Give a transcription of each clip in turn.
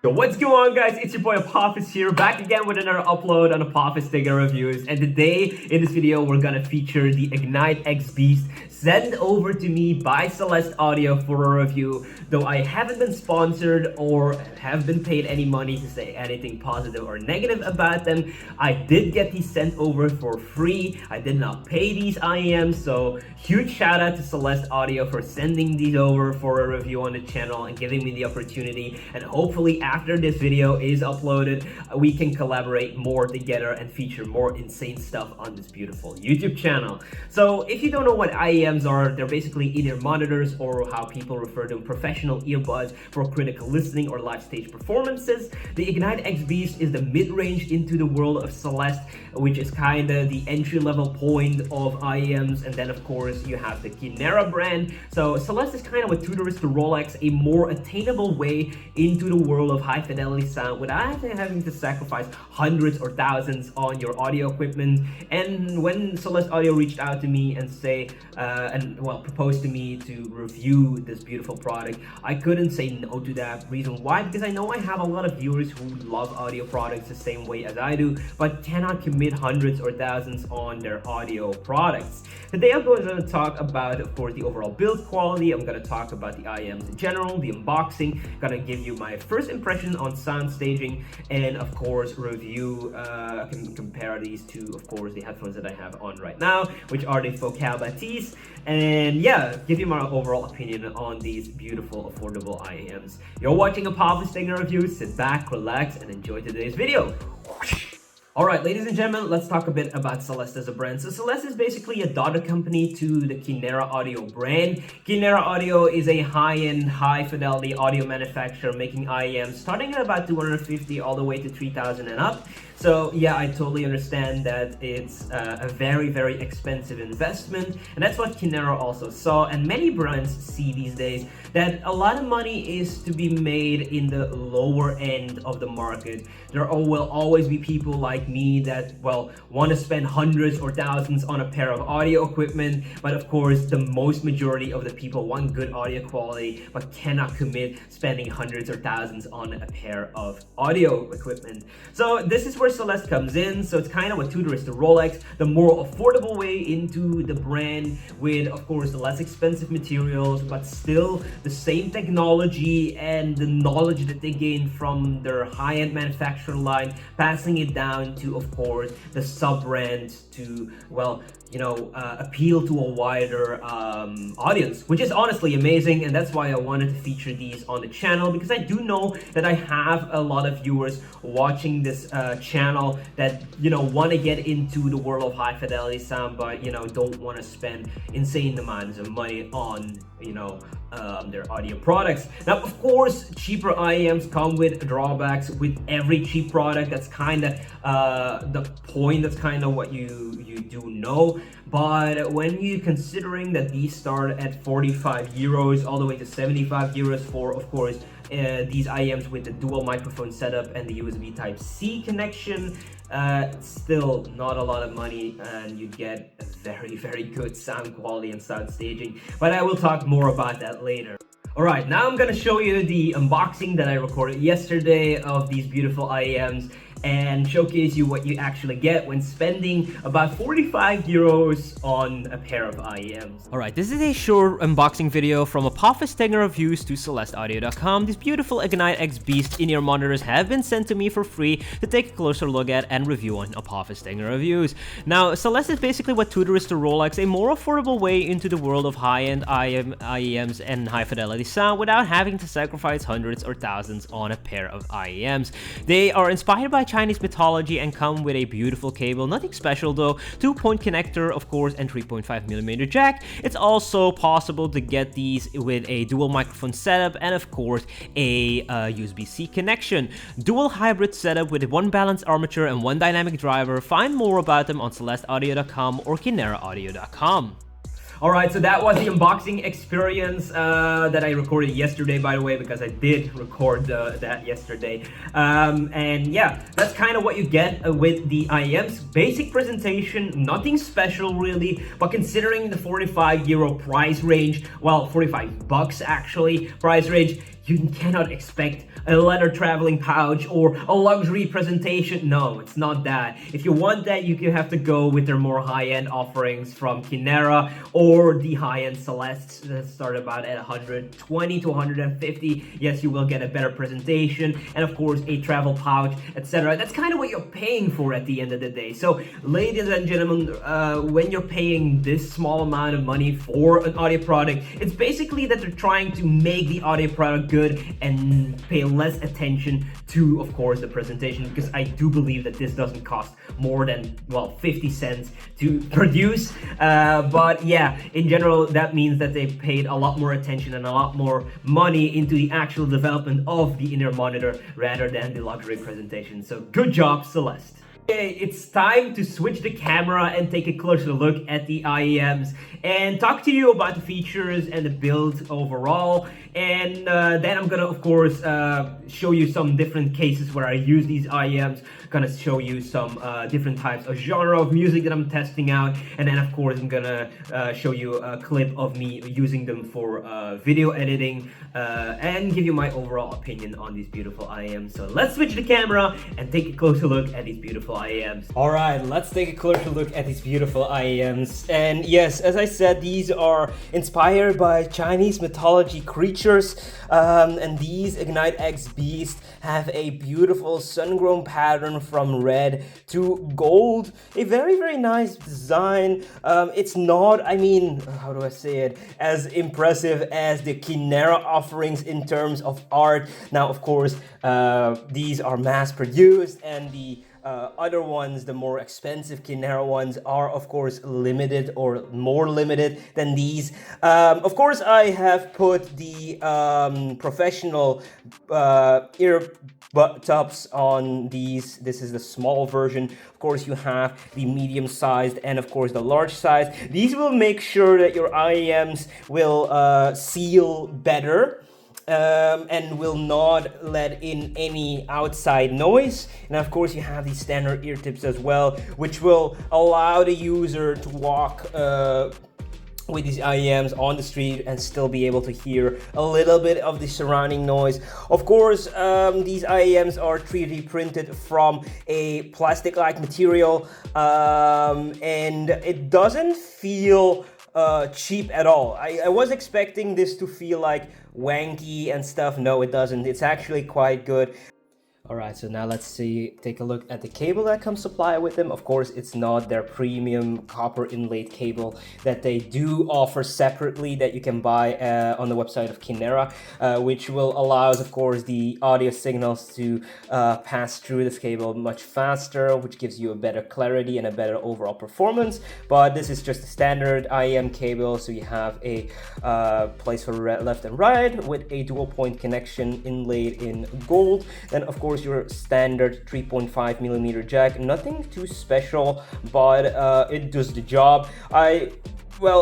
Yo, what's going on, guys? It's your boy Apophis here, back again with another upload on Apophis Tech Reviews. And today, in this video, we're gonna feature the IgniteX Beast sent over to me by Celest Audio for a review. Though I haven't been sponsored or have been paid any money to say anything positive or negative about them, I did get these sent over for free. I did not pay these IEMs, so huge shout out to Celest Audio for sending these over for a review on the channel and giving me the opportunity. And hopefully after this video is uploaded, we can collaborate more together and feature more insane stuff on this beautiful YouTube channel. So if you don't know what IEMs are, they're basically InEarMonitors, or how people refer to them, professional earbuds for critical listening or live stage performances. The IgniteX Beast is the mid-range into the world of Celest, which is kind of the entry-level point of IEMs. And then of course you have the Kinera brand. So Celest is kind of a tutorist to Rolex, a more attainable way into the world of high fidelity sound without having to sacrifice hundreds or thousands on your audio equipment. And when Celest Audio reached out to me and proposed to me to review this beautiful product, I couldn't say no to that. Reason why? Because I know I have a lot of viewers who love audio products the same way as I do, but cannot commit hundreds or thousands on their audio products. Today I'm going to talk about, of course, the overall build quality. I'm going to talk about the IEMs in general, the unboxing, going to give you my first impression on sound staging, and of course review, compare these to, of course, the headphones that I have on right now, which are the Focal Baptiste, and yeah, give you my overall opinion on these beautiful, affordable IEMs. You're watching Apophis Tech Reviews. Sit back, relax, and enjoy today's video. Alright, ladies and gentlemen, let's talk a bit about Celest as a brand. So Celest is basically a daughter company to the Kinera Audio brand. Kinera Audio is a high-end, high-fidelity audio manufacturer making IEMs starting at about 250 all the way to 3,000 and up. So yeah, I totally understand that it's a very, very expensive investment, and that's what Kinera also saw, and many brands see these days, that a lot of money is to be made in the lower end of the market. There will always be people like me that, well, want to spend hundreds or thousands on a pair of audio equipment, but of course the most majority of the people want good audio quality but cannot commit spending hundreds or thousands on a pair of audio equipment. So this is where Celest comes in. So it's kind of a tutorist to Rolex, the more affordable way into the brand, with of course the less expensive materials but still the same technology and the knowledge that they gain from their high-end manufacturing line, passing it down to, of course, the sub-brands to, well, you know, appeal to a wider audience, which is honestly amazing. And that's why I wanted to feature these on the channel, because I do know that I have a lot of viewers watching this channel that, you know, want to get into the world of high fidelity sound, but, you know, don't want to spend insane amounts of money on, you know, their audio products. Now, of course, cheaper IEMs come with drawbacks. With every cheap product, that's kind of the point. That's kind of what you do know. But when you're considering that these start at 45 euros all the way to 75 euros for, of course, these IEMs with the dual microphone setup and the USB Type-C connection, still not a lot of money, and you get a very, very good sound quality and sound staging. But I will talk more about that later. Alright, now I'm gonna show you the unboxing that I recorded yesterday of these beautiful IEMs and showcase you what you actually get when spending about 45 euros on a pair of IEMs. Alright, this is a short unboxing video from Apophis Tech Reviews to CelestAudio.com. These beautiful IgniteX Beast in-ear monitors have been sent to me for free to take a closer look at and review on Apophis Tech Reviews. Now, Celest is basically what tutors to Rolex, a more affordable way into the world of high-end IEMs and high-fidelity sound without having to sacrifice hundreds or thousands on a pair of IEMs. They are inspired by Chinese mythology and come with a beautiful cable, nothing special though, 2-point connector of course, and 3.5mm jack. It's also possible to get these with a dual microphone setup and of course a USB-C connection. Dual hybrid setup with one balanced armature and one dynamic driver. Find more about them on CelestAudio.com or KineraAudio.com. Alright, so that was the unboxing experience that I recorded yesterday, by the way, because I did record that yesterday. And yeah, that's kind of what you get with the IEMs. Basic presentation, nothing special really, but considering the €45 price range, well, 45 bucks actually, price range, you cannot expect a leather traveling pouch or a luxury presentation. No, it's not that. If you want that, you have to go with their more high-end offerings from Kinera or the high-end Celeste that start about at 120 to 150. Yes, you will get a better presentation and of course a travel pouch, etc. That's kind of what you're paying for at the end of the day. So ladies and gentlemen, when you're paying this small amount of money for an audio product, it's basically that they're trying to make the audio product good and pay less attention to, of course, the presentation, because I do believe that this doesn't cost more than, well, 50 cents to produce. But yeah, in general, that means that they paid a lot more attention and a lot more money into the actual development of the InEarMonitor rather than the luxury presentation. So good job, Celeste. Okay, it's time to switch the camera and take a closer look at the IEMs and talk to you about the features and the build overall. And then I'm gonna, of course, show you some different cases where I use these IEMs. Gonna show you some different types of genre of music that I'm testing out, and then of course I'm gonna show you a clip of me using them for video editing and give you my overall opinion on these beautiful IEMs. So let's switch the camera and take a closer look at these beautiful IEMs. All right, let's take a closer look at these beautiful IEMs. And yes, as I said, these are inspired by Chinese mythology creatures, and these IgniteX Beast have a beautiful sun-grown pattern from red to gold. A very, very nice design. It's not, I mean, how do I say it, as impressive as the Kinera offerings in terms of art. Now, of course, these are mass-produced, and the other ones, the more expensive Kinera ones, are of course limited or more limited than these. Of course, I have put the professional ear tops on these. This is the small version. Of course, you have the medium sized and of course the large size. These will make sure that your IEMs will seal better. And will not let in any outside noise. And of course you have these standard ear tips as well, which will allow the user to walk with these IEMs on the street and still be able to hear a little bit of the surrounding noise. Of course, these IEMs are 3D printed from a plastic-like material, and it doesn't feel cheap at all. I was expecting this to feel like wanky and stuff. No, it doesn't. It's actually quite good. Alright, so now let's take a look at the cable that comes supplied with them. Of course, it's not their premium copper inlaid cable that they do offer separately that you can buy on the website of Kinera, which will allow, of course, the audio signals to pass through this cable much faster, which gives you a better clarity and a better overall performance. But this is just a standard IEM cable, so you have a place for left and right with a dual point connection inlaid in gold. Then, of course, your standard 3.5 millimeter jack. Nothing too special, but it does the job. I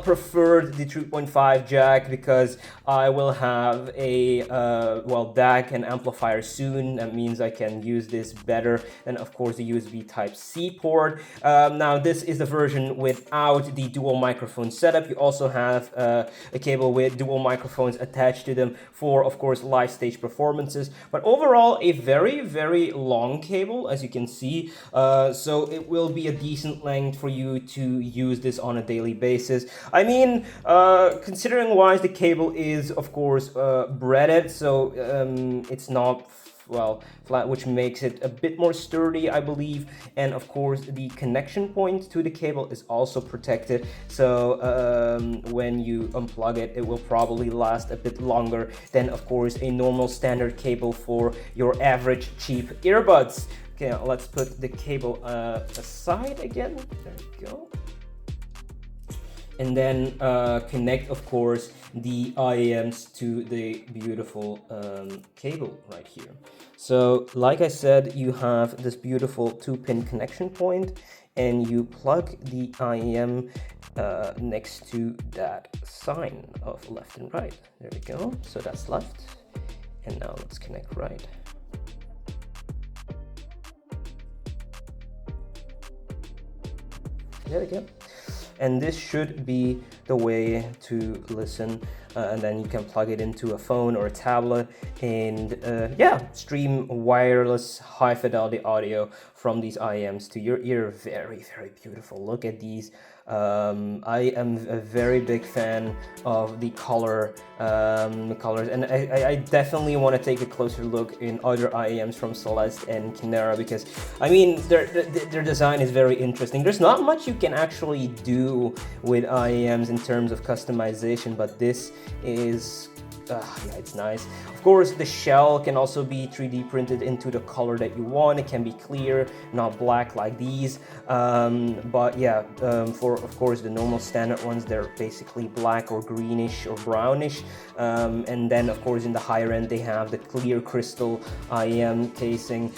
preferred the 3.5 jack because I will have a DAC and amplifier soon. That means I can use this better. And of course the USB Type-C port. Now this is the version without the dual microphone setup. You also have a cable with dual microphones attached to them for, of course, live stage performances. But overall, a very, very long cable, as you can see. So it will be a decent length for you to use this on a daily basis. I mean, considering wise, the cable is, of course, braided, so it's not flat, which makes it a bit more sturdy, I believe. And of course, the connection point to the cable is also protected, so when you unplug it, it will probably last a bit longer than, of course, a normal standard cable for your average cheap earbuds. Okay, let's put the cable aside again. There we go. And then connect, of course, the IEMs to the beautiful cable right here. So, like I said, you have this beautiful 2-pin connection point, and you plug the IEM next to that sign of left and right. There we go. So that's left. And now let's connect right. There we go. And this should be the way to listen and then you can plug it into a phone or a tablet and yeah, stream wireless high fidelity audio from these IEMs to your ear. Very, very beautiful. Look at these. I am a very big fan of the colors, and I definitely want to take a closer look in other IEMs from Celest and Kinera, because I mean their design is very interesting. There's not much you can actually do with IEMs in terms of customization, but this is yeah, it's nice. Of course, the shell can also be 3D printed into the color that you want. It can be clear, not black like these. But yeah, for of course the normal standard ones, they're basically black or greenish or brownish. And then of course in the higher end, they have the clear crystal IEM casing,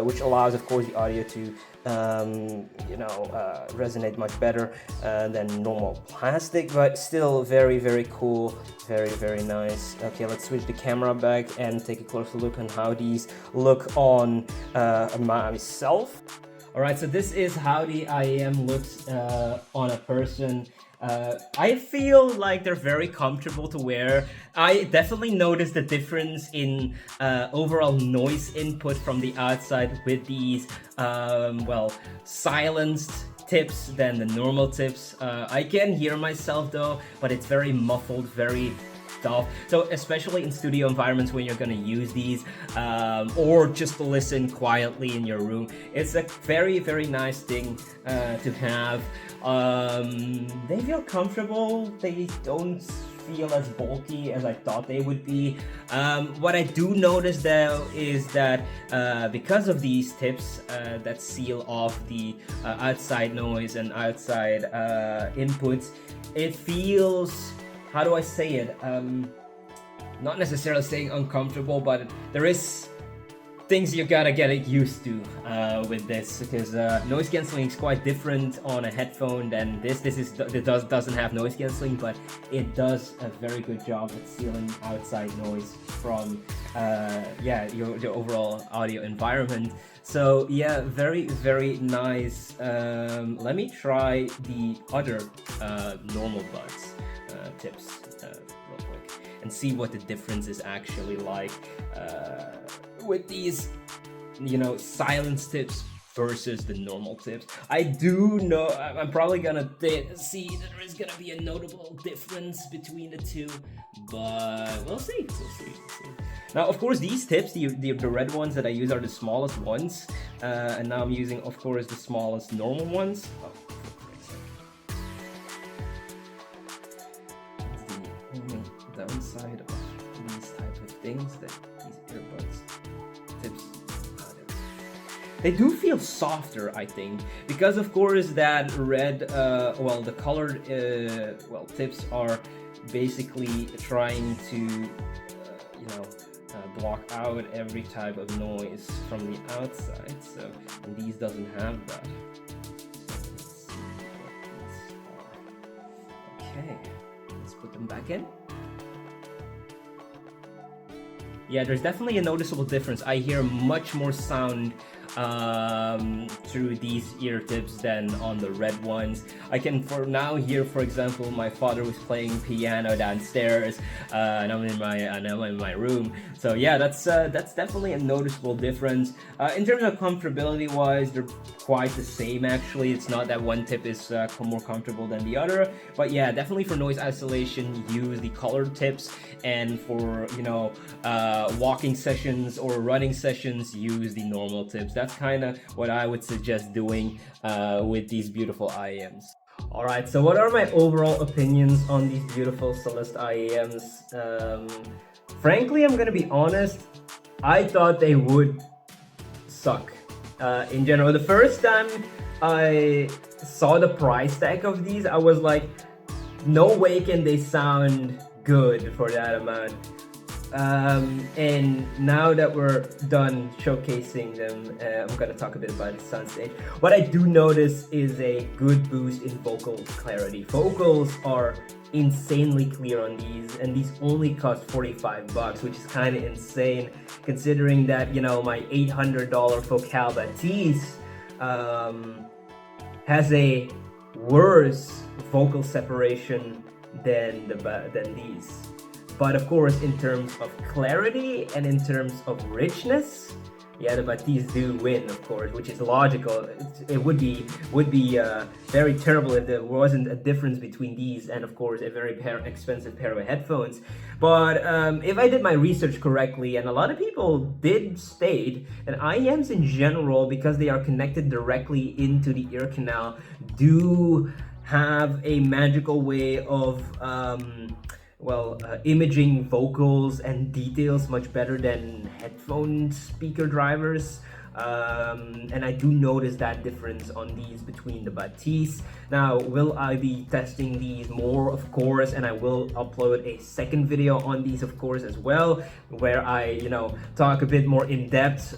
which allows of course the audio to resonate much better than normal plastic, but still very, very cool, very, very nice. Okay, let's switch the camera back and take a closer look on how these look on myself. All right, so this is how the IEM looks on a person. I feel like they're very comfortable to wear. I definitely noticed the difference in overall noise input from the outside with these, silenced tips than the normal tips. I can hear myself though, but it's very muffled, very dull. So especially in studio environments when you're gonna use these, or just to listen quietly in your room, it's a very, very nice thing to have. They feel comfortable. They don't feel as bulky as I thought they would be. What I do notice though is that because of these tips that seal off the outside noise and outside inputs, it feels, how do I say it? Not necessarily saying uncomfortable, but there is things you gotta get used to with this, because noise cancelling is quite different on a headphone than this. Doesn't have noise cancelling, but it does a very good job at sealing outside noise from your overall audio environment. So yeah, very, very nice. Let me try the other normal buds tips real quick and see what the difference is actually like with these, silence tips versus the normal tips. I do know I'm probably gonna see that there is gonna be a notable difference between the two, but we'll see. Now, of course, these tips, the red ones that I use are the smallest ones, and now I'm using, of course, the smallest normal ones. That's the only downside of these type of things, that these earbuds tips, they do feel softer, I think, because of course that red, the colored tips are basically trying to block out every type of noise from the outside, so, and these doesn't have that. So let's see what these are. Okay, let's put them back in. Yeah, there's definitely a noticeable difference. I hear much more sound through these ear tips than on the red ones. I can for now hear, for example, my father was playing piano downstairs, and I'm in my room. So yeah, that's definitely a noticeable difference. In terms of comfortability wise, they're quite the same actually. It's not that one tip is more comfortable than the other, but yeah, definitely for noise isolation, use the colored tips, and for walking sessions or running sessions, use the normal tips. That's kind of what I would suggest doing with these beautiful IEMs. Alright, so what are my overall opinions on these beautiful Celest IEMs? Frankly, I'm gonna be honest, I thought they would suck. In general, the first time I saw the price tag of these, I was like, no way can they sound good for that amount. And now that we're done showcasing them, I'm gonna talk a bit about the soundstage. What I do notice is a good boost in vocal clarity. Vocals are insanely clear on these, and these only cost $45, which is kind of insane considering that my $800 Focal Batiste has a worse vocal separation than these. But of course, in terms of clarity and in terms of richness, yeah, the Batis do win, of course, which is logical. It would be very terrible if there wasn't a difference between these and, of course, a very expensive pair of headphones. But if I did my research correctly, and a lot of people did state that IEMs in general, because they are connected directly into the ear canal, do have a magical way of imaging vocals and details much better than headphone speaker drivers. And I do notice that difference on these between the Batis. Now, will I be testing these more? Of course, and I will upload a second video on these, of course, as well, where I, talk a bit more in depth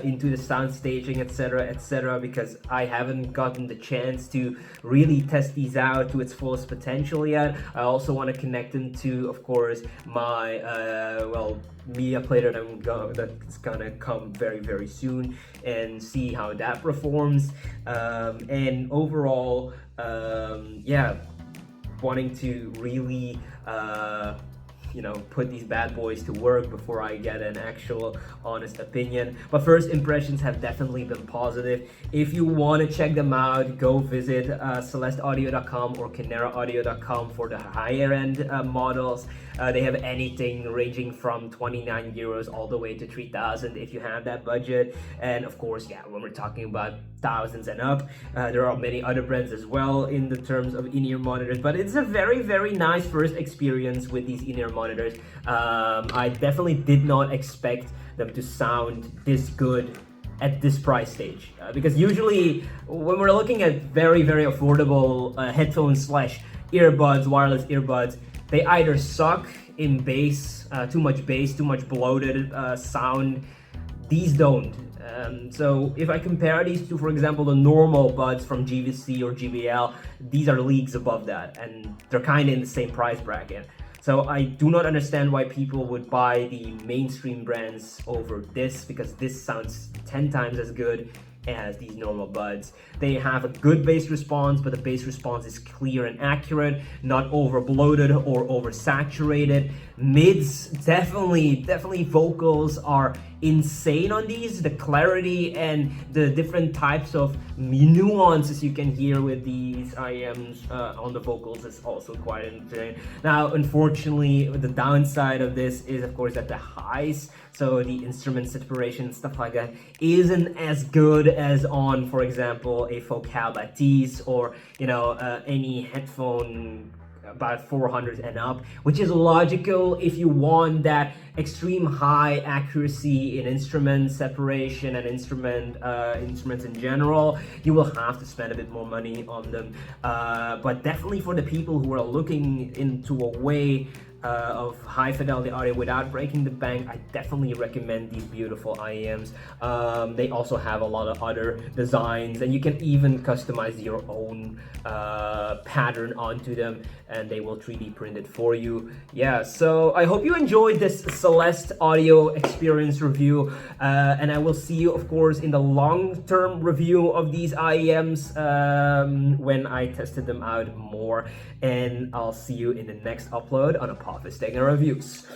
into the sound staging, etc., because I haven't gotten the chance to really test these out to its fullest potential yet. I also want to connect them to, of course, my media player that's gonna come very, very soon, and see how that performs. And overall, wanting to really put these bad boys to work before I get an actual honest opinion. But first impressions have definitely been positive. If you want to check them out, go visit celestaudio.com or kineraaudio.com for the higher end models. They have anything ranging from 29 euros all the way to 3,000 if you have that budget. And of course, when we're talking about thousands and up, there are many other brands as well in the terms of in-ear monitors. But it's a very, very nice first experience with these in-ear monitors. I definitely did not expect them to sound this good at this price stage, because usually when we're looking at very, very affordable headphones slash earbuds, wireless earbuds, they either suck in bass, too much bloated sound. These don't. So if I compare these to, for example, the normal buds from GVC or GBL, these are leagues above that, and they're kind of in the same price bracket. So I do not understand why people would buy the mainstream brands over this, because this sounds 10 times as good as these normal buds. They have a good bass response, but the bass response is clear and accurate, not over bloated or oversaturated. Mids, definitely vocals are insane on these. The clarity and the different types of nuances you can hear with these IEMs on the vocals is also quite insane. Now, unfortunately, the downside of this is, of course, that the highs, so the instrument separation and stuff like that, isn't as good as on, for example, a Focal Batis or any headphone about 400 and up, which is logical if you want that extreme high accuracy in instrument separation and instruments in general. You will have to spend a bit more money on them, but definitely for the people who are looking into a way of high fidelity audio without breaking the bank, I definitely recommend these beautiful IEMs. They also have a lot of other designs, and you can even customize your own pattern onto them, and they will 3D print it for you. So I hope you enjoyed this Celest audio experience review, and I will see you, of course, in the long-term review of these IEMs when I tested them out more, and I'll see you in the next upload on Apophis Tech Reviews.